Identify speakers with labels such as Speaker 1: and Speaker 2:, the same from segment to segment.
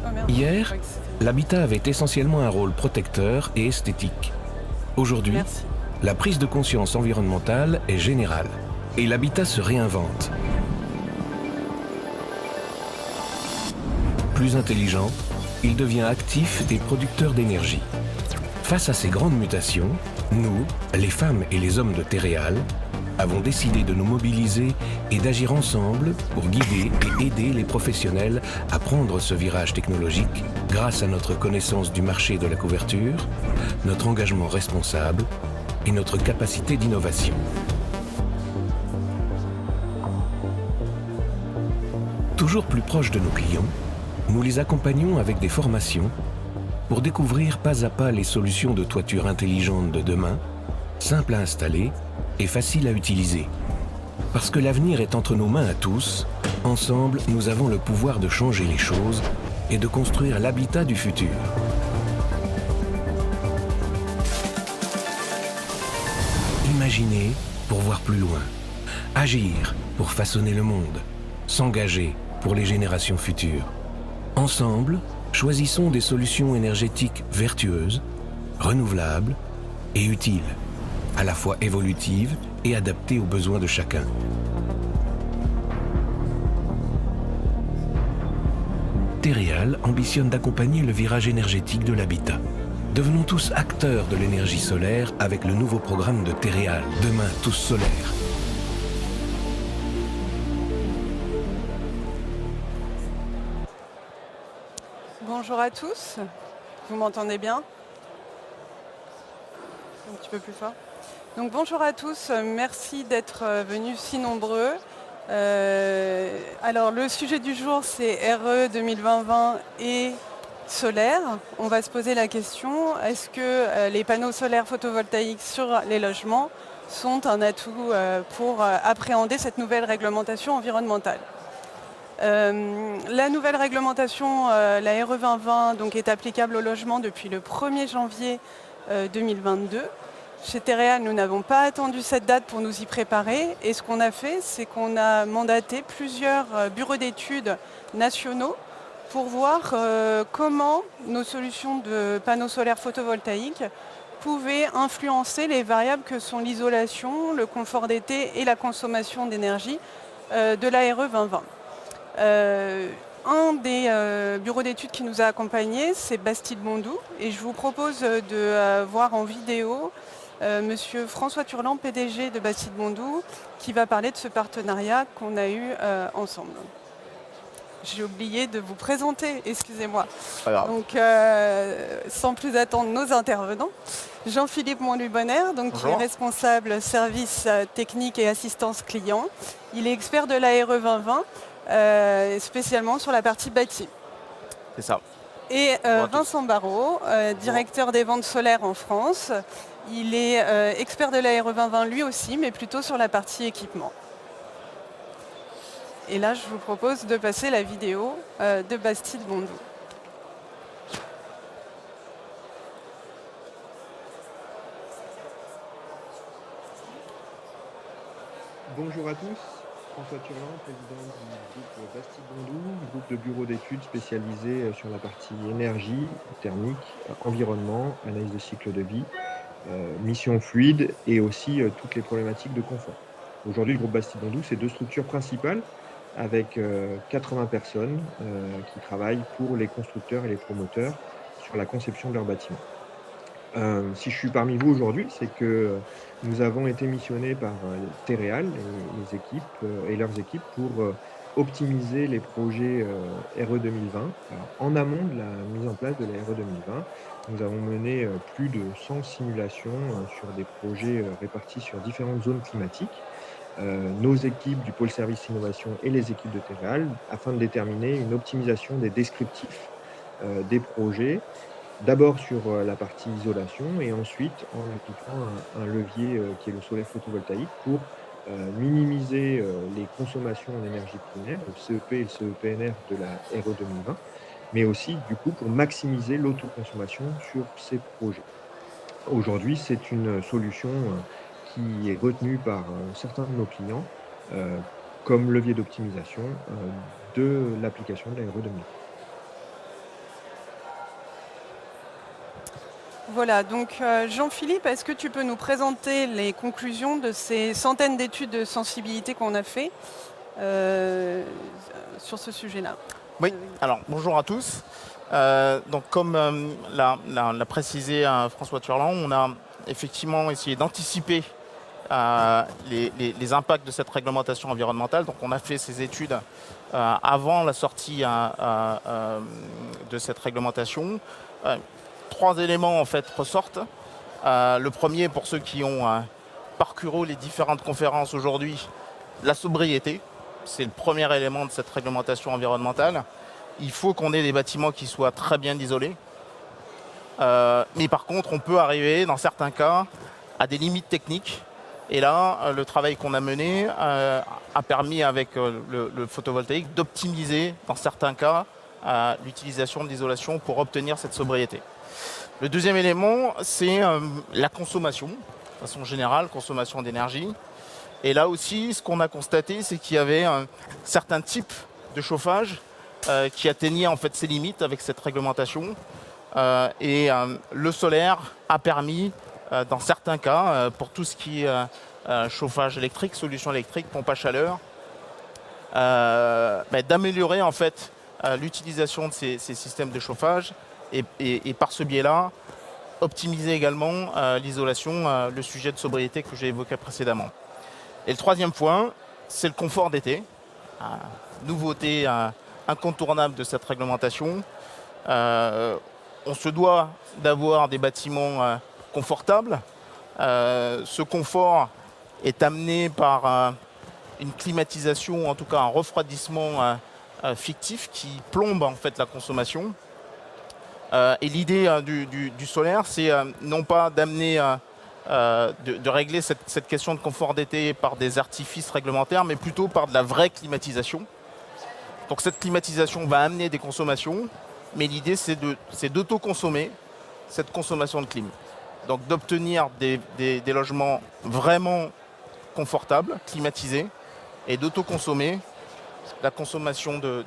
Speaker 1: Oh merde, je
Speaker 2: Hier,
Speaker 1: croyais que c'était...
Speaker 2: l'habitat avait essentiellement un rôle protecteur et esthétique. Aujourd'hui,
Speaker 1: Merci.
Speaker 2: la prise de conscience environnementale est générale et l'habitat se réinvente. Plus intelligent, il devient actif et producteur d'énergie. Face à ces grandes mutations, nous, les femmes et les hommes de Terreal, avons décidé de nous mobiliser et d'agir ensemble pour guider et aider les professionnels à prendre ce virage technologique grâce à notre connaissance du marché de la couverture, notre engagement responsable et notre capacité d'innovation. Toujours plus proches de nos clients, nous les accompagnons avec des formations pour découvrir pas à pas les solutions de toiture intelligente de demain, simples à installer et faciles à utiliser. Parce que l'avenir est entre nos mains à tous, ensemble, nous avons le pouvoir de changer les choses et de construire l'habitat du futur. Imaginer pour voir plus loin, agir pour façonner le monde, s'engager pour les générations futures. Ensemble, choisissons des solutions énergétiques vertueuses, renouvelables et utiles, à la fois évolutives et adaptées aux besoins de chacun. Terreal ambitionne d'accompagner le virage énergétique de l'habitat. Devenons tous acteurs de l'énergie solaire avec le nouveau programme de Terreal, Demain tous solaires.
Speaker 1: Bonjour à tous. Vous m'entendez bien? Un petit peu plus fort. Donc bonjour à tous, merci d'être venus si nombreux. Alors le sujet du jour c'est RE 2020 et solaire. On va se poser la question, est-ce que les panneaux solaires photovoltaïques sur les logements sont un atout pour appréhender cette nouvelle réglementation environnementale? La nouvelle réglementation, la RE 2020, donc, est applicable au logement depuis le 1er janvier 2022. Chez Terreal, nous n'avons pas attendu cette date pour nous y préparer. Et ce qu'on a fait, c'est qu'on a mandaté plusieurs bureaux d'études nationaux pour voir comment nos solutions de panneaux solaires photovoltaïques pouvaient influencer les variables que sont l'isolation, le confort d'été et la consommation d'énergie de la RE 2020. Un des bureaux d'études qui nous a accompagnés, c'est Bastide-Bondou. Et je vous propose de voir en vidéo Monsieur François Turlan, PDG de Bastide-Bondou, qui va parler de ce partenariat qu'on a eu ensemble. J'ai oublié de vous présenter, excusez-moi.
Speaker 3: Pas grave.
Speaker 1: Donc, sans plus attendre nos intervenants, Jean-Philippe Montluy-Bonner, donc qui est responsable service technique et assistance client. Il est expert de la RE 2020, spécialement sur la partie bâti.
Speaker 3: C'est ça.
Speaker 1: Et Vincent Barrault, directeur des ventes solaires en France. Il est expert de la RE 2020 lui aussi, mais plutôt sur la partie équipement. Et là, je vous propose de passer la vidéo de Bastide-Bondou.
Speaker 4: Bonjour à tous, François Turlan, président du groupe Bastide-Bondou, groupe de bureaux d'études spécialisés sur la partie énergie, thermique, environnement, analyse de cycle de vie, mission fluide et aussi toutes les problématiques de confort. Aujourd'hui, le groupe Bastide-Bondou, c'est deux structures principales avec 80 personnes qui travaillent pour les constructeurs et les promoteurs sur la conception de leurs bâtiments. Si je suis parmi vous aujourd'hui, c'est que nous avons été missionnés par Terreal et les équipes et leurs équipes pour optimiser les projets RE 2020. Alors, en amont de la mise en place de la RE 2020, nous avons mené plus de 100 simulations sur des projets répartis sur différentes zones climatiques. Nos équipes du pôle service innovation et les équipes de Terreal afin de déterminer une optimisation des descriptifs des projets. D'abord sur la partie isolation et ensuite en appliquant un levier qui est le solaire photovoltaïque pour minimiser les consommations en énergie primaire, le CEP et le CEPNR de la RE 2020, mais aussi du coup pour maximiser l'autoconsommation sur ces projets. Aujourd'hui, c'est une solution qui est retenue par certains de nos clients comme levier d'optimisation de l'application de la RE 2020.
Speaker 1: Voilà, donc Jean-Philippe, est-ce que tu peux nous présenter les conclusions de ces centaines d'études de sensibilité qu'on a fait sur ce sujet-là?
Speaker 3: Oui, alors bonjour à tous. Donc comme l'a précisé François Turland, on a effectivement essayé d'anticiper les impacts de cette réglementation environnementale. Donc on a fait ces études avant la sortie de cette réglementation. 3 éléments en fait ressortent. Le premier, pour ceux qui ont parcouru les différentes conférences aujourd'hui, la sobriété. C'est le premier élément de cette réglementation environnementale. Il faut qu'on ait des bâtiments qui soient très bien isolés. Mais par contre, on peut arriver, dans certains cas, à des limites techniques. Et là, le travail qu'on a mené a permis, avec le photovoltaïque, d'optimiser, dans certains cas, l'utilisation de l'isolation pour obtenir cette sobriété. Le deuxième élément, c'est la consommation, de façon générale, consommation d'énergie. Et là aussi, ce qu'on a constaté, c'est qu'il y avait certains types de chauffage qui atteignaient en fait ses limites avec cette réglementation. Et le solaire a permis, dans certains cas, pour tout ce qui est chauffage électrique, solution électrique, pompe à chaleur, d'améliorer en fait l'utilisation de ces systèmes de chauffage et par ce biais-là, optimiser également l'isolation, le sujet de sobriété que j'ai évoqué précédemment. Et le troisième point, c'est le confort d'été. Nouveauté incontournable de cette réglementation. On se doit d'avoir des bâtiments confortables. Ce confort est amené par une climatisation, en tout cas un refroidissement fictif qui plombe en fait la consommation. Et l'idée du solaire, c'est non pas d'amener de régler cette question de confort d'été par des artifices réglementaires, mais plutôt par de la vraie climatisation. Donc cette climatisation va amener des consommations, mais l'idée c'est d'autoconsommer cette consommation de clim. Donc d'obtenir des logements vraiment confortables, climatisés, et d'autoconsommer la consommation de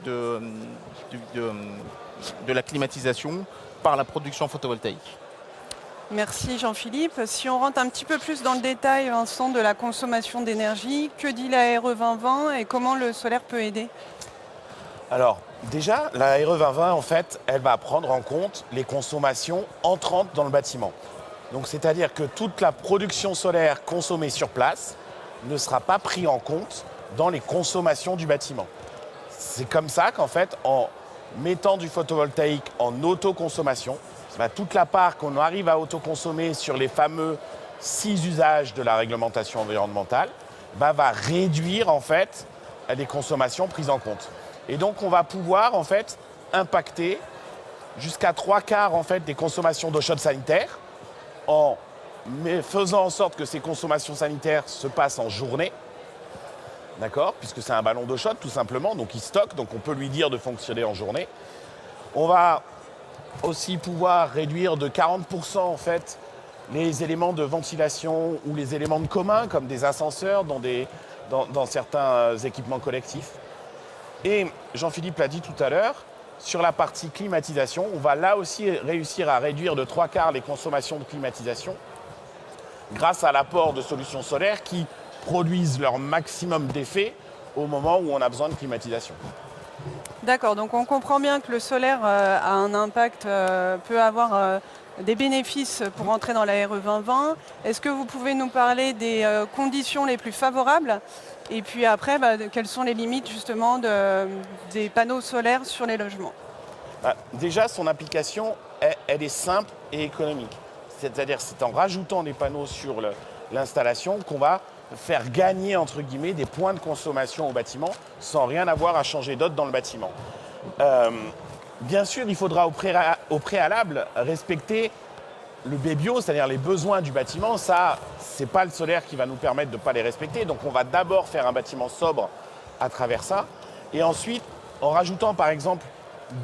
Speaker 3: la climatisation par la production photovoltaïque.
Speaker 1: Merci Jean-Philippe. Si on rentre un petit peu plus dans le détail, Vincent, de la consommation d'énergie, que dit la RE 2020 et comment le solaire peut aider?
Speaker 5: Alors, déjà, la RE 2020, en fait, elle va prendre en compte les consommations entrantes dans le bâtiment. Donc, c'est-à-dire que toute la production solaire consommée sur place ne sera pas prise en compte dans les consommations du bâtiment. C'est comme ça qu'en fait, en mettant du photovoltaïque en autoconsommation, toute la part qu'on arrive à autoconsommer sur les fameux 6 usages de la réglementation environnementale va réduire en fait les consommations prises en compte. Et donc on va pouvoir en fait impacter jusqu'à 3/4 en fait des consommations d'eau chaude sanitaire en faisant en sorte que ces consommations sanitaires se passent en journée. D'accord, puisque c'est un ballon d'eau chaude tout simplement, donc il stocke, donc on peut lui dire de fonctionner en journée. On va aussi pouvoir réduire de 40% en fait les éléments de ventilation ou les éléments de commun comme des ascenseurs dans certains équipements collectifs. Et Jean-Philippe l'a dit tout à l'heure, sur la partie climatisation, on va là aussi réussir à réduire de 3/4 les consommations de climatisation grâce à l'apport de solutions solaires qui produisent leur maximum d'effet au moment où on a besoin de climatisation.
Speaker 1: D'accord, donc on comprend bien que le solaire a un impact, peut avoir des bénéfices pour entrer dans la RE 2020. Est-ce que vous pouvez nous parler des conditions les plus favorables? Et puis après, quelles sont les limites justement des panneaux solaires sur les logements?
Speaker 5: Déjà, son application, elle est simple et économique. C'est-à-dire c'est en rajoutant des panneaux sur l'installation qu'on va faire gagner, entre guillemets, des points de consommation au bâtiment sans rien avoir à changer d'autre dans le bâtiment. Bien sûr, il faudra au préalable respecter le BBio, c'est-à-dire les besoins du bâtiment. Ça, c'est pas le solaire qui va nous permettre de ne pas les respecter. Donc, on va d'abord faire un bâtiment sobre à travers ça. Et ensuite, en rajoutant, par exemple,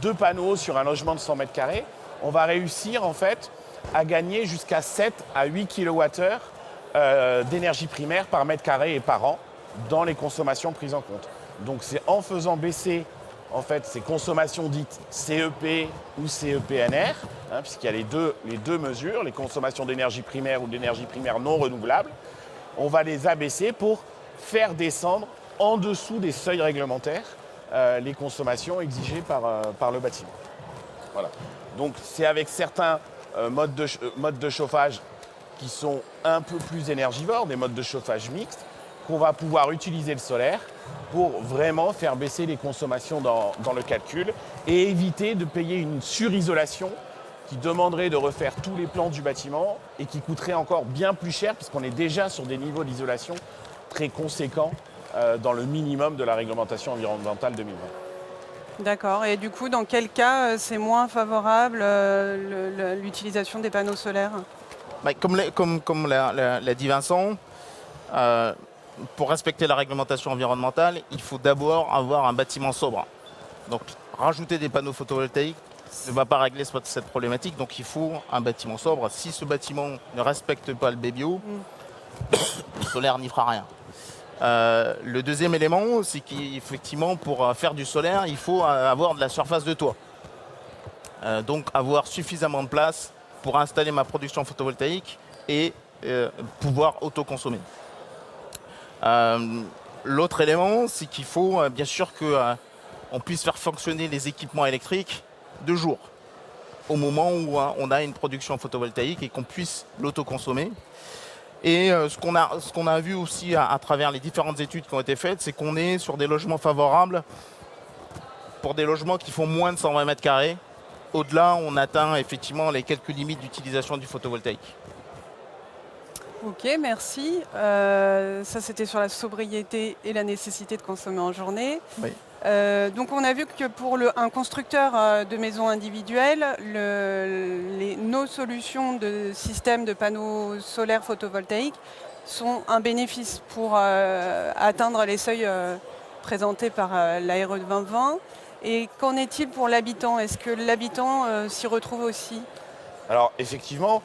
Speaker 5: 2 panneaux sur un logement de 100 mètres carrés, on va réussir, en fait, à gagner jusqu'à 7 à 8 kWh d'énergie primaire par mètre carré et par an dans les consommations prises en compte. Donc c'est en faisant baisser en fait ces consommations dites CEP ou CEPNR, puisqu'il y a les deux mesures, les consommations d'énergie primaire ou d'énergie primaire non renouvelable. On va les abaisser pour faire descendre en dessous des seuils réglementaires les consommations exigées par le bâtiment. Voilà. Donc c'est avec certains modes de chauffage qui sont un peu plus énergivores, des modes de chauffage mixtes, qu'on va pouvoir utiliser le solaire pour vraiment faire baisser les consommations dans le calcul et éviter de payer une surisolation qui demanderait de refaire tous les plans du bâtiment et qui coûterait encore bien plus cher puisqu'on est déjà sur des niveaux d'isolation très conséquents dans le minimum de la réglementation environnementale 2020.
Speaker 1: D'accord. Et du coup, dans quel cas c'est moins favorable l'utilisation des panneaux solaires?
Speaker 3: Comme l'a dit Vincent, pour respecter la réglementation environnementale, il faut d'abord avoir un bâtiment sobre. Donc rajouter des panneaux photovoltaïques ne va pas régler cette problématique, donc il faut un bâtiment sobre. Si ce bâtiment ne respecte pas le BBO, le solaire n'y fera rien. Le deuxième élément, c'est qu'effectivement, pour faire du solaire, il faut avoir de la surface de toit. Donc avoir suffisamment de place pour installer ma production photovoltaïque et pouvoir autoconsommer. L'autre élément, c'est qu'il faut bien sûr qu'on puisse faire fonctionner les équipements électriques de jour, au moment où on a une production photovoltaïque et qu'on puisse l'autoconsommer. Et ce qu'on a vu aussi à travers les différentes études qui ont été faites, c'est qu'on est sur des logements favorables pour des logements qui font moins de 120 mètres carrés. Au-delà, on atteint effectivement les quelques limites d'utilisation du photovoltaïque.
Speaker 1: Ok, merci. Ça, c'était sur la sobriété et la nécessité de consommer en journée.
Speaker 3: Oui.
Speaker 1: Donc, on a vu que pour un constructeur de maisons individuelles, nos solutions de système de panneaux solaires photovoltaïques sont un bénéfice pour atteindre les seuils présentés par l'ARE 2020. Et qu'en est-il pour l'habitant? Est-ce que l'habitant s'y retrouve aussi?
Speaker 5: Alors effectivement,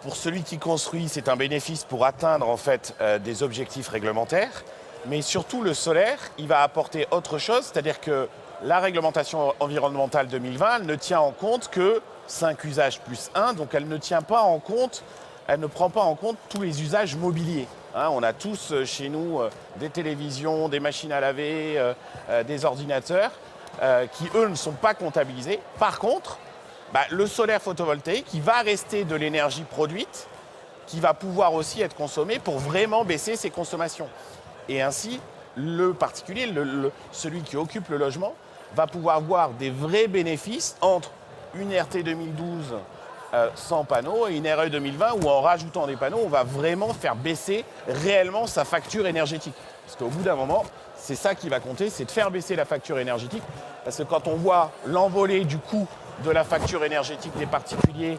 Speaker 5: pour celui qui construit, c'est un bénéfice pour atteindre en fait des objectifs réglementaires. Mais surtout le solaire, il va apporter autre chose, c'est-à-dire que la réglementation environnementale 2020 elle ne tient en compte que 5 usages plus 1, donc elle ne prend pas en compte tous les usages mobiliers. On a tous chez nous des télévisions, des machines à laver, des ordinateurs qui, eux, ne sont pas comptabilisés. Par contre, le solaire photovoltaïque, il va rester de l'énergie produite qui va pouvoir aussi être consommée pour vraiment baisser ses consommations. Et ainsi, le particulier, celui qui occupe le logement, va pouvoir voir des vrais bénéfices entre une RT 2012 sans panneaux et une RE 2020 où en rajoutant des panneaux, on va vraiment faire baisser réellement sa facture énergétique. Parce qu'au bout d'un moment, c'est ça qui va compter, c'est de faire baisser la facture énergétique. Parce que quand on voit l'envolée du coût de la facture énergétique des particuliers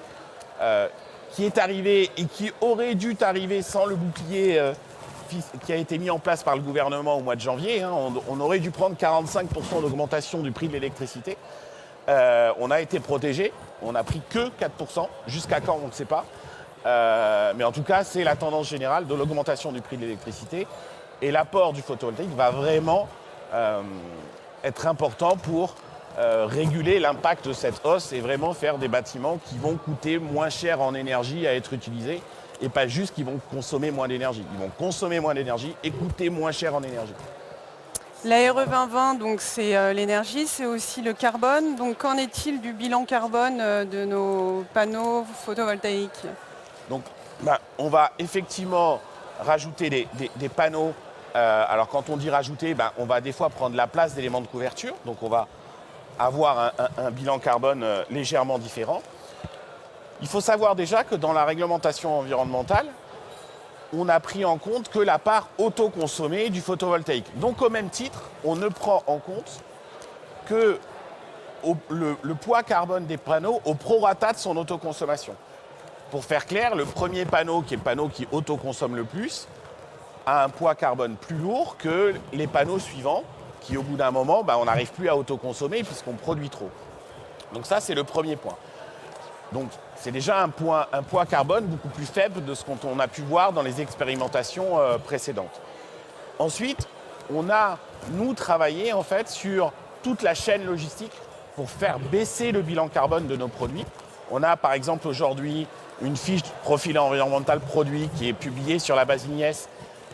Speaker 5: qui est arrivée et qui aurait dû arriver sans le bouclier qui a été mis en place par le gouvernement au mois de janvier, on aurait dû prendre 45% d'augmentation du prix de l'électricité. On a été protégé, on n'a pris que 4%, jusqu'à quand on ne sait pas. Mais en tout cas, c'est la tendance générale de l'augmentation du prix de l'électricité. Et l'apport du photovoltaïque va vraiment être important pour réguler l'impact de cette hausse et vraiment faire des bâtiments qui vont coûter moins cher en énergie à être utilisés et pas juste qui vont consommer moins d'énergie. Ils vont consommer moins d'énergie et coûter moins cher en énergie.
Speaker 1: L'ARE 2020, donc c'est l'énergie, c'est aussi le carbone. Donc qu'en est-il du bilan carbone de nos panneaux photovoltaïques?
Speaker 5: Donc on va effectivement rajouter des panneaux. Alors quand on dit rajouter, on va des fois prendre la place d'éléments de couverture. Donc on va avoir un bilan carbone légèrement différent. Il faut savoir déjà que dans la réglementation environnementale, on a pris en compte que la part autoconsommée du photovoltaïque. Donc au même titre, on ne prend en compte que le poids carbone des panneaux au prorata de son autoconsommation. Pour faire clair, le premier panneau, qui est le panneau qui autoconsomme le plus, a un poids carbone plus lourd que les panneaux suivants, qui au bout d'un moment, on n'arrive plus à autoconsommer puisqu'on produit trop. Donc ça, c'est le premier point. Donc c'est déjà un poids carbone beaucoup plus faible de ce qu'on a pu voir dans les expérimentations précédentes. Ensuite, on a, nous, travaillé en fait sur toute la chaîne logistique pour faire baisser le bilan carbone de nos produits. On a par exemple aujourd'hui une fiche profil environnemental produit qui est publiée sur la base INIES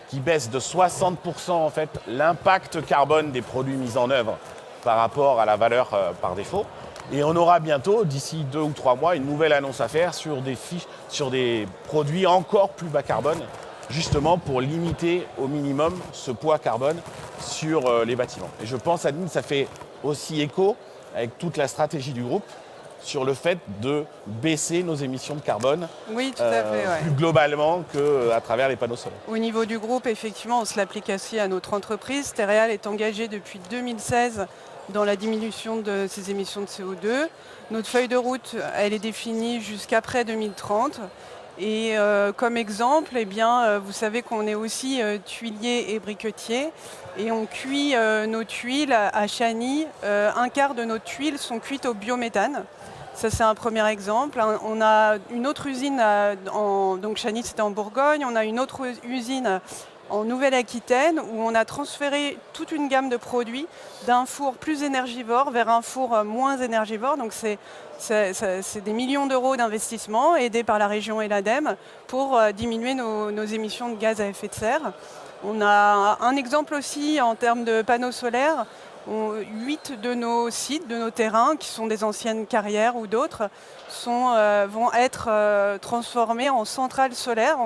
Speaker 5: qui baisse de 60% en fait l'impact carbone des produits mis en œuvre par rapport à la valeur par défaut. Et on aura bientôt, d'ici 2 ou 3 mois, une nouvelle annonce à faire sur des produits encore plus bas carbone, justement pour limiter au minimum ce poids carbone sur les bâtiments. Et je pense, Adeline, ça fait aussi écho avec toute la stratégie du groupe sur le fait de baisser nos émissions de carbone
Speaker 1: Oui, tout à fait. Ouais.
Speaker 5: plus globalement qu'à travers les panneaux solaires.
Speaker 1: Au niveau du groupe, effectivement, on se l'applique aussi à notre entreprise. Stereal est engagé depuis 2016 dans la diminution de ses émissions de CO2. Notre feuille de route, elle est définie jusqu'après 2030. Et comme exemple, eh bien, vous savez qu'on est aussi tuilier et briquetier. Et on cuit nos tuiles à Chagny. Un quart de nos tuiles sont cuites au biométhane. Ça, c'est un premier exemple. On a une autre usine, donc Chagny, c'était en Bourgogne. On a une autre usine en Nouvelle-Aquitaine où on a transféré toute une gamme de produits d'un four plus énergivore vers un four moins énergivore. Donc, c'est des millions d'euros d'investissement aidés par la région et l'ADEME pour diminuer nos émissions de gaz à effet de serre. On a un exemple aussi en termes de panneaux solaires. 8 de nos sites, de nos terrains, qui sont des anciennes carrières ou d'autres, vont être transformés en centrales solaires.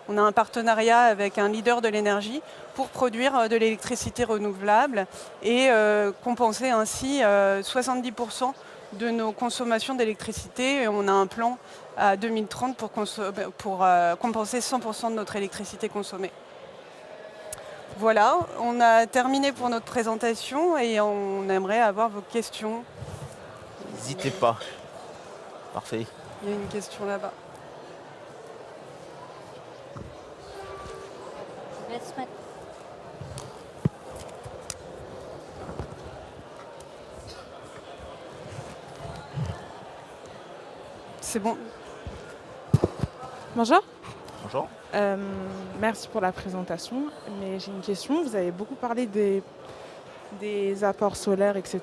Speaker 1: On a un partenariat avec un leader de l'énergie pour produire de l'électricité renouvelable et compenser ainsi 70% de nos consommations d'électricité. Et on a un plan à 2030 pour compenser 100% de notre électricité consommée. Voilà, on a terminé pour notre présentation et on aimerait avoir vos questions.
Speaker 3: N'hésitez pas. Parfait.
Speaker 1: Il y a une question là-bas. C'est bon.
Speaker 6: Bonjour.
Speaker 3: Bonjour.
Speaker 6: Merci pour la présentation, mais j'ai une question. Vous avez beaucoup parlé des apports solaires, etc.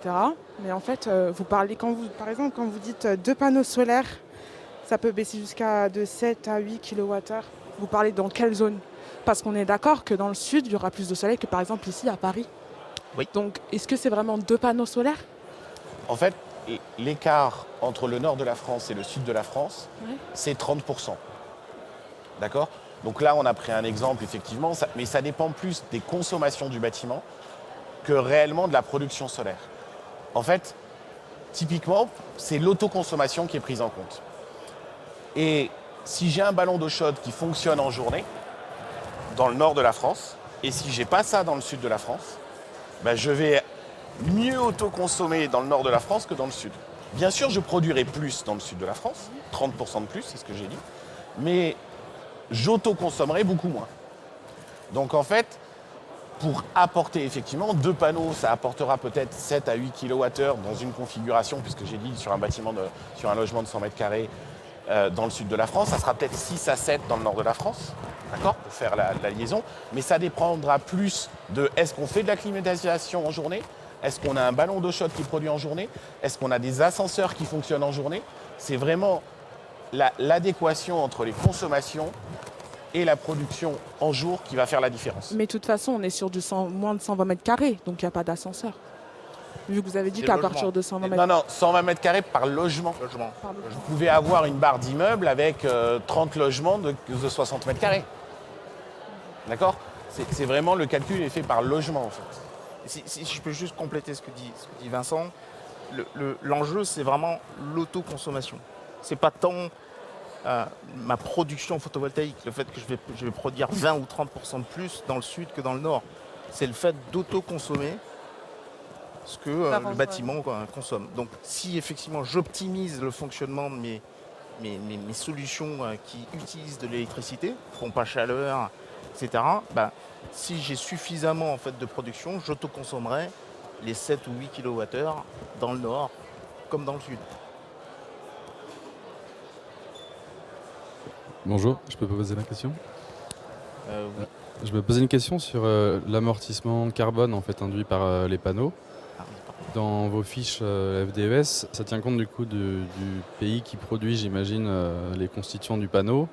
Speaker 6: Mais en fait, par exemple, quand vous dites 2 panneaux solaires, ça peut baisser jusqu'à de 7 à 8 kWh. Vous parlez dans quelle zone? Parce qu'on est d'accord que dans le sud, il y aura plus de soleil que par exemple ici à Paris.
Speaker 3: Oui.
Speaker 6: Donc, est-ce que c'est vraiment 2 panneaux solaires?
Speaker 5: En fait, l'écart entre le nord de la France et le sud de la France, c'est 30%. D'accord? Donc là, on a pris un exemple, effectivement, mais ça dépend plus des consommations du bâtiment que réellement de la production solaire. En fait, typiquement, c'est l'autoconsommation qui est prise en compte. Et si j'ai un ballon d'eau chaude qui fonctionne en journée, dans le nord de la France, et si je n'ai pas ça dans le sud de la France, je vais mieux autoconsommer dans le nord de la France que dans le sud. Bien sûr, je produirai plus dans le sud de la France, 30% de plus, c'est ce que j'ai dit, mais j'autoconsommerai beaucoup moins. Donc en fait, pour apporter effectivement 2 panneaux, ça apportera peut-être 7 à 8 kWh dans une configuration, puisque j'ai dit sur un bâtiment, sur un logement de 100 mètres carrés dans le sud de la France, ça sera peut-être 6 à 7 dans le nord de la France, d'accord, pour faire la liaison. Mais ça dépendra plus de est-ce qu'on fait de la climatisation en journée? Est-ce qu'on a un ballon d'eau chaude qui produit en journée? Est-ce qu'on a des ascenseurs qui fonctionnent en journée? C'est vraiment l'adéquation entre les consommations et la production en jour qui va faire la différence.
Speaker 6: Mais de toute façon, on est sur moins de 120 mètres carrés, donc il n'y a pas d'ascenseur. Vu que vous avez dit qu'à partir de 120 mètres...
Speaker 5: Non, 120 mètres carrés par logement. Vous pouvez avoir une barre d'immeuble avec 30 logements de 60 mètres carrés. D'accord? C'est vraiment le calcul est fait par logement, en fait.
Speaker 3: Si je peux juste compléter ce que dit Vincent, l'enjeu, c'est vraiment l'autoconsommation. C'est pas tant ma production photovoltaïque, le fait que je vais produire 20 ou 30% de plus dans le sud que dans le nord. C'est le fait d'autoconsommer ce que le bâtiment consomme. Donc si effectivement j'optimise le fonctionnement de mes solutions qui utilisent de l'électricité, pompe à chaleur, etc., si j'ai suffisamment en fait, de production, j'autoconsommerai les 7 ou 8 kWh dans le nord comme dans le sud.
Speaker 7: Bonjour, je peux poser ma question?
Speaker 3: Oui.
Speaker 7: Je me posais une question sur l'amortissement carbone en fait induit par les panneaux.
Speaker 3: Ah oui,
Speaker 7: Dans vos fiches FDES, ça tient compte du coup du pays qui produit, j'imagine, les constituants du panneau,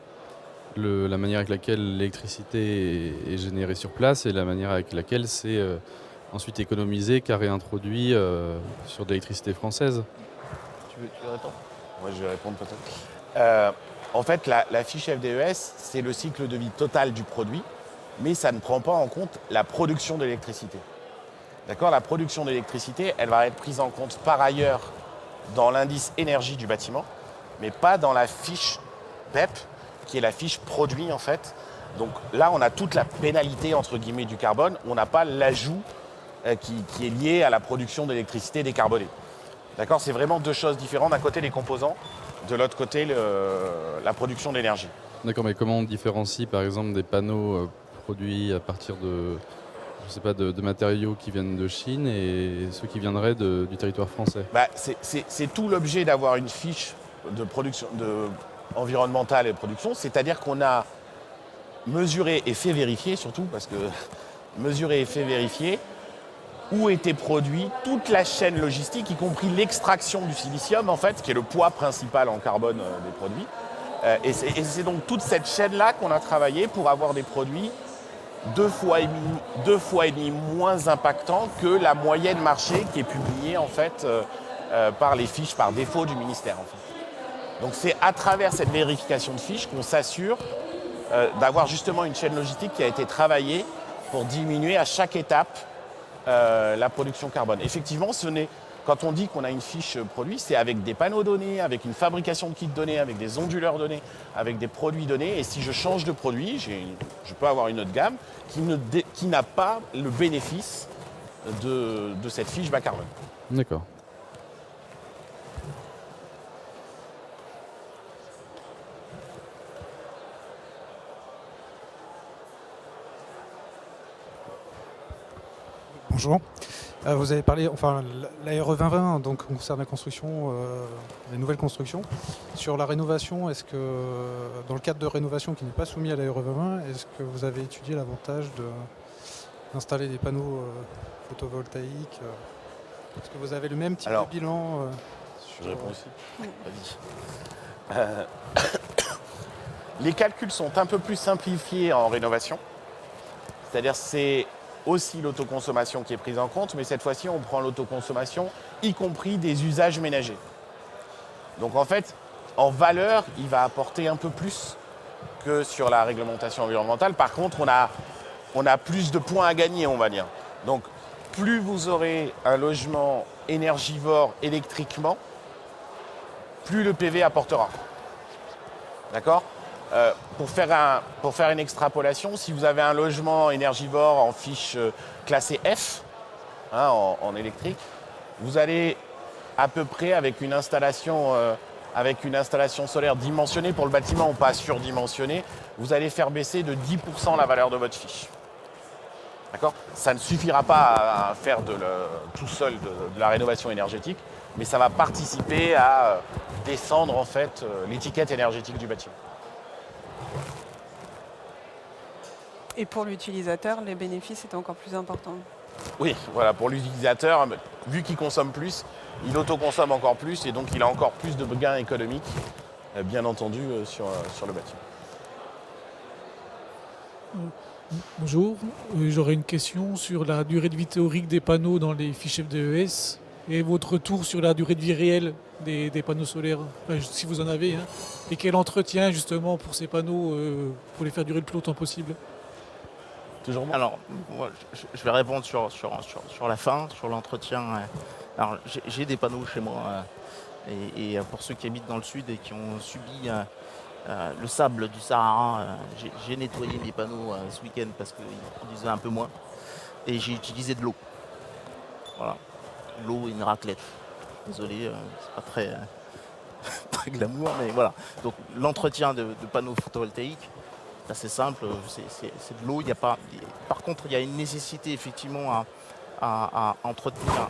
Speaker 7: la manière avec laquelle l'électricité est générée sur place et la manière avec laquelle c'est ensuite économisé car réintroduit sur de l'électricité française.
Speaker 3: Tu veux répondre?
Speaker 5: Moi, je vais répondre peut-être. En fait, la fiche FDES, c'est le cycle de vie total du produit, mais ça ne prend pas en compte la production d'électricité. D'accord? La production d'électricité, elle va être prise en compte par ailleurs dans l'indice énergie du bâtiment, mais pas dans la fiche PEP, qui est la fiche produit en fait. Donc là, on a toute la pénalité entre guillemets du carbone, on n'a pas l'ajout qui est lié à la production d'électricité décarbonée. D'accord? C'est vraiment deux choses différentes. D'un côté, les composants, de l'autre côté, la production d'énergie.
Speaker 7: D'accord, mais comment on différencie par exemple des panneaux produits à partir de, je sais pas, de matériaux qui viennent de Chine et ceux qui viendraient du territoire français?
Speaker 5: C'est tout l'objet d'avoir une fiche de production environnementale et de production, c'est-à-dire qu'on a mesuré et fait vérifier, surtout parce que mesuré et fait vérifier où était produit toute la chaîne logistique, y compris l'extraction du silicium, en fait, qui est le poids principal en carbone des produits. Et c'est donc toute cette chaîne-là qu'on a travaillé pour avoir des produits deux fois et demi moins impactants que la moyenne marché qui est publiée en fait par les fiches par défaut du ministère. En fait. Donc c'est à travers cette vérification de fiches qu'on s'assure d'avoir justement une chaîne logistique qui a été travaillée pour diminuer à chaque étape la production carbone. Effectivement, quand on dit qu'on a une fiche produit, c'est avec des panneaux donnés, avec une fabrication de kits donnés, avec des onduleurs donnés, avec des produits donnés. Et si je change de produit, je peux avoir une autre gamme qui n'a pas le bénéfice de cette fiche bas carbone.
Speaker 7: D'accord.
Speaker 8: Bonjour. Vous avez parlé, enfin, l'ARE 2020 donc, concerne la construction, les nouvelles constructions. Sur la rénovation, est-ce que, dans le cadre de rénovation qui n'est pas soumis à l'ARE 2020, est-ce que vous avez étudié l'avantage d'installer des panneaux photovoltaïques? Est-ce que vous avez le même type de bilan
Speaker 5: Je réponds aussi. Vas-y. Les calculs sont un peu plus simplifiés en rénovation. C'est-à-dire c'est aussi l'autoconsommation qui est prise en compte, mais cette fois-ci, on prend l'autoconsommation, y compris des usages ménagers. Donc en fait, en valeur, il va apporter un peu plus que sur la réglementation environnementale. Par contre, on a plus de points à gagner, on va dire. Donc, plus vous aurez un logement énergivore électriquement, plus le PV apportera. D'accord ? Pour faire une extrapolation, si vous avez un logement énergivore en fiche classée F, en électrique, vous allez à peu près avec une installation solaire dimensionnée pour le bâtiment ou pas surdimensionnée, vous allez faire baisser de 10% la valeur de votre fiche. D'accord ? Ça ne suffira pas à faire tout seul de la rénovation énergétique, mais ça va participer à descendre en fait l'étiquette énergétique du bâtiment.
Speaker 1: Et pour l'utilisateur, les bénéfices sont encore plus importants.
Speaker 5: Oui, voilà, pour l'utilisateur, vu qu'il consomme plus, il autoconsomme encore plus et donc il a encore plus de gains économiques, bien entendu, sur le bâtiment.
Speaker 9: Bonjour, j'aurais une question sur la durée de vie théorique des panneaux dans les fiches FDES et votre retour sur la durée de vie réelle des panneaux solaires, enfin, si vous en avez, et quel entretien justement pour ces panneaux pour les faire durer le plus longtemps possible.
Speaker 5: Toujours bon.
Speaker 3: Alors, moi, je vais répondre sur la fin, sur l'entretien. Alors, j'ai des panneaux chez moi. Et pour ceux qui habitent dans le sud et qui ont subi le sable du Sahara, j'ai nettoyé mes panneaux ce week-end parce qu'ils produisaient un peu moins. Et j'ai utilisé de l'eau. Voilà. L'eau et une raclette. Désolé, c'est pas très, très glamour, mais voilà. Donc, l'entretien de panneaux photovoltaïques, c'est simple, c'est de l'eau. Par contre, il y a une nécessité effectivement à entretenir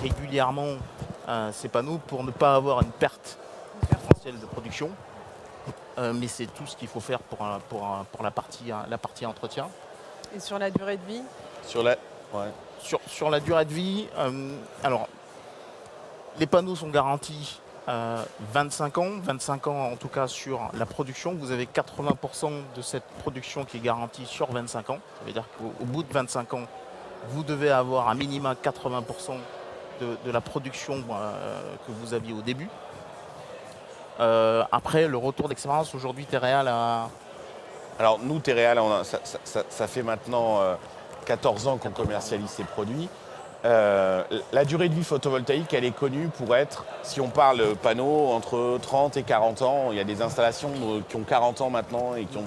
Speaker 3: régulièrement ces panneaux pour ne pas avoir une perte potentielle de production. Mais c'est tout ce qu'il faut faire pour la partie entretien.
Speaker 1: Et sur la durée de vie ?
Speaker 3: Sur la durée de vie, alors Les panneaux sont garantis 25 ans. 25 ans en tout cas sur la production. Vous avez 80% de cette production qui est garantie sur 25 ans. Ça veut dire qu'au bout de 25 ans, vous devez avoir un minima 80% de la production que vous aviez au début. Après, le retour d'expérience, aujourd'hui, Terreal a...
Speaker 5: Alors nous, Terreal, ça fait maintenant 14 ans qu'on commercialise ces produits. La durée de vie photovoltaïque, elle est connue pour être, si on parle panneaux, entre 30 et 40 ans. Il y a des installations qui ont 40 ans maintenant et qui ont...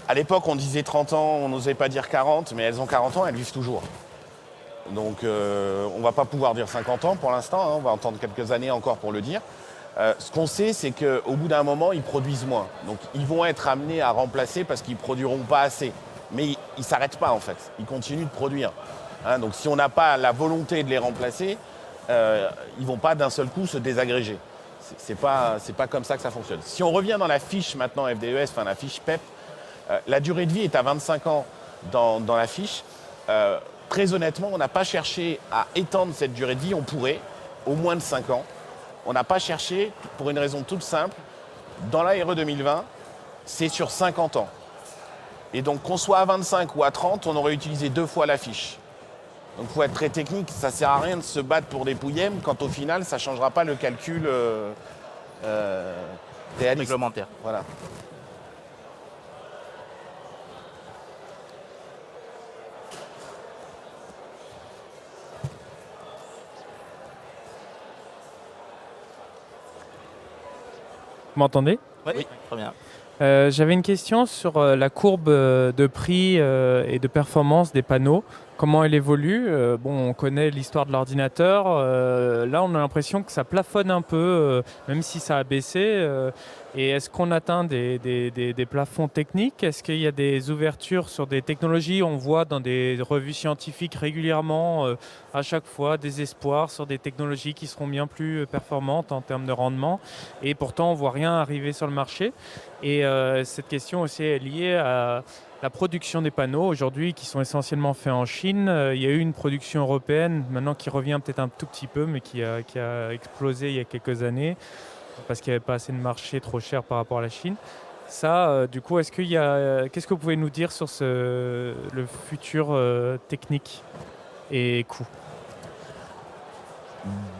Speaker 5: À l'époque, on disait 30 ans, on n'osait pas dire 40, mais elles ont 40 ans, elles vivent toujours. Donc on ne va pas pouvoir dire 50 ans pour l'instant, hein, on va attendre quelques années encore pour le dire. Ce qu'on sait, c'est qu'au bout d'un moment, ils produisent moins. Donc ils vont être amenés à remplacer parce qu'ils ne produiront pas assez. Mais ils ne s'arrêtent pas en fait, ils continuent de produire. Hein, donc si on n'a pas la volonté de les remplacer, ils ne vont pas d'un seul coup se désagréger. C'est pas comme ça que ça fonctionne. Si on revient dans la fiche maintenant FDES, enfin la fiche PEP, la durée de vie est à 25 ans dans la fiche. Très honnêtement, on n'a pas cherché à étendre cette durée de vie, on pourrait, au moins de 5 ans. On n'a pas cherché, pour une raison toute simple, dans la RE 2020, c'est sur 50 ans. Et donc qu'on soit à 25 ou à 30, on aurait utilisé 2 fois la fiche. Donc il faut être très technique, ça ne sert à rien de se battre pour des pouillèmes quand au final ça ne changera pas le calcul réaliste.
Speaker 3: Réglementaire.
Speaker 5: Voilà.
Speaker 10: Vous m'entendez?
Speaker 3: Oui, très bien.
Speaker 10: J'avais une question sur la courbe de prix et de performance des panneaux. Comment elle évolue? Bon, on connaît l'histoire de l'ordinateur. Là, on a l'impression que ça plafonne un peu, même si ça a baissé. Et est-ce qu'on atteint des plafonds techniques? Est-ce qu'il y a des ouvertures sur des technologies? On voit dans des revues scientifiques régulièrement, à chaque fois, des espoirs sur des technologies qui seront bien plus performantes en termes de rendement. Et pourtant, on ne voit rien arriver sur le marché. Et cette question aussi est liée à la production des panneaux aujourd'hui qui sont essentiellement faits en Chine. Il y a eu une production européenne maintenant qui revient peut-être un tout petit peu mais qui a explosé il y a quelques années parce qu'il n'y avait pas assez de marché, trop cher par rapport à la Chine. Ça, du coup, qu'est-ce que vous pouvez nous dire sur le futur technique et coût?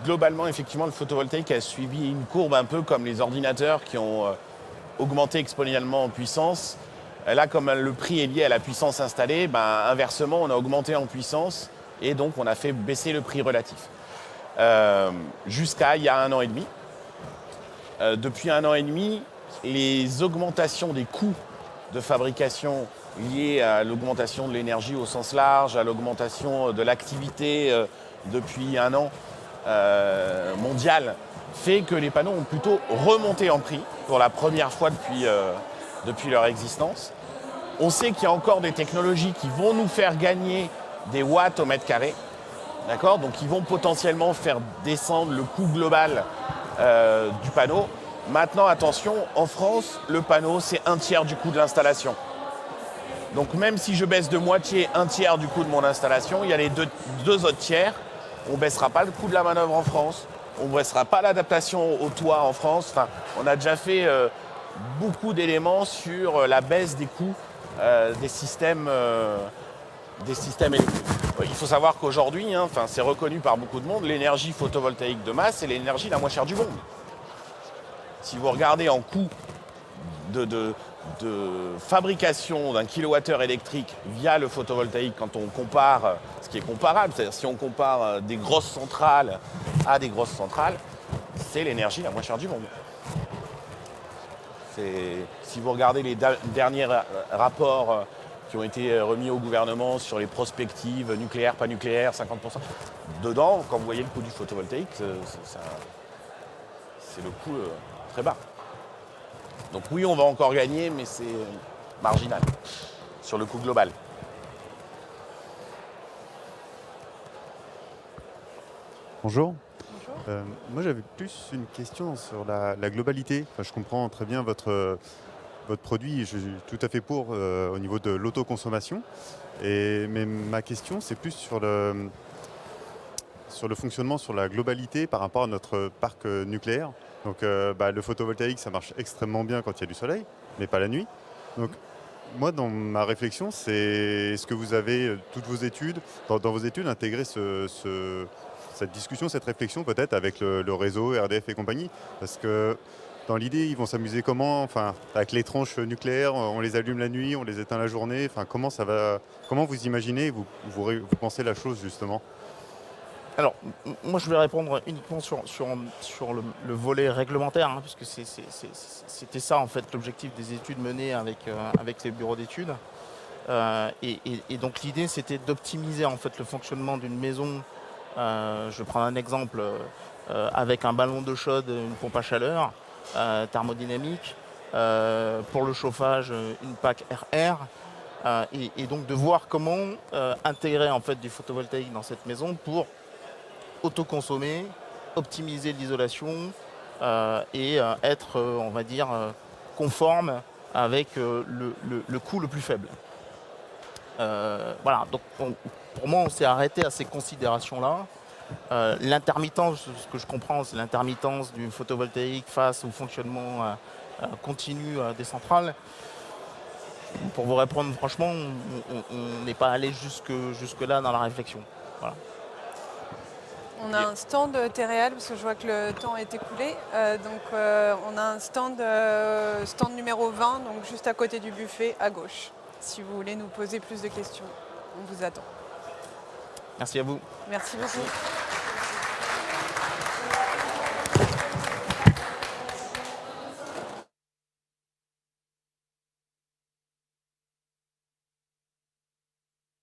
Speaker 5: Globalement, effectivement, le photovoltaïque a suivi une courbe un peu comme les ordinateurs qui ont augmenté exponentiellement en puissance. Là, comme le prix est lié à la puissance installée, inversement, on a augmenté en puissance et donc on a fait baisser le prix relatif. Jusqu'à il y a 1 an et demi. Depuis 1 an et demi, les augmentations des coûts de fabrication liées à l'augmentation de l'énergie au sens large, à l'augmentation de l'activité depuis 1 an mondiale, fait que les panneaux ont plutôt remonté en prix pour la première fois depuis leur existence. On sait qu'il y a encore des technologies qui vont nous faire gagner des watts au mètre carré, d'accord? Donc, ils vont potentiellement faire descendre le coût global du panneau. Maintenant, attention, en France, le panneau, c'est 1/3 du coût de l'installation. Donc, même si je baisse de moitié 1/3 du coût de mon installation, il y a les deux autres tiers. On ne baissera pas le coût de la manœuvre en France. On ne baissera pas l'adaptation au toit en France. Enfin, on a déjà fait beaucoup d'éléments sur la baisse des coûts des systèmes électriques. Il faut savoir qu'aujourd'hui, c'est reconnu par beaucoup de monde, l'énergie photovoltaïque de masse, c'est l'énergie la moins chère du monde. Si vous regardez en coût de fabrication d'un kilowattheure électrique via le photovoltaïque, quand on compare ce qui est comparable, c'est-à-dire si on compare des grosses centrales à des grosses centrales, c'est l'énergie la moins chère du monde. Si vous regardez les derniers rapports qui ont été remis au gouvernement sur les prospectives nucléaires, pas nucléaires, 50%, dedans, quand vous voyez le coût du photovoltaïque, c'est le coût très bas. Donc oui, on va encore gagner, mais c'est marginal sur le coût global.
Speaker 11: Bonjour. Moi, j'avais plus une question sur la globalité. Enfin, je comprends très bien votre produit. Je suis tout à fait pour au niveau de l'autoconsommation. Mais ma question, c'est plus sur sur le fonctionnement, sur la globalité par rapport à notre parc nucléaire. Donc le photovoltaïque, ça marche extrêmement bien quand il y a du soleil, mais pas la nuit. Donc moi, dans ma réflexion, c'est est-ce que vous avez, toutes vos études, dans vos études, intégré cette discussion, cette réflexion peut-être avec le réseau, RDF et compagnie? Parce que dans l'idée, ils vont s'amuser comment? Enfin, avec les tranches nucléaires, on les allume la nuit, on les éteint la journée. Enfin, comment vous imaginez, vous pensez la chose justement?
Speaker 3: Alors, moi je vais répondre uniquement sur le volet réglementaire, hein, puisque c'était ça en fait l'objectif des études menées avec les bureaux d'études. Et donc l'idée c'était d'optimiser en fait le fonctionnement d'une maison. Je vais prendre un exemple avec un ballon d'eau chaude, une pompe à chaleur thermodynamique, pour le chauffage une PAC RR. Et donc de voir comment intégrer en fait du photovoltaïque dans cette maison pour autoconsommer, optimiser l'isolation et être, on va dire, conforme avec le coût le plus faible. Voilà, donc pour moi, on s'est arrêté à ces considérations-là. L'intermittence, ce que je comprends, c'est l'intermittence du photovoltaïque face au fonctionnement continu des centrales. Pour vous répondre franchement, on n'est pas allé jusque-là dans la réflexion. Voilà.
Speaker 1: On a un stand Téréal, parce que je vois que le temps est écoulé. On a un stand numéro 20, donc juste à côté du buffet, à gauche. Si vous voulez nous poser plus de questions, on vous attend.
Speaker 3: Merci à vous.
Speaker 1: Merci beaucoup.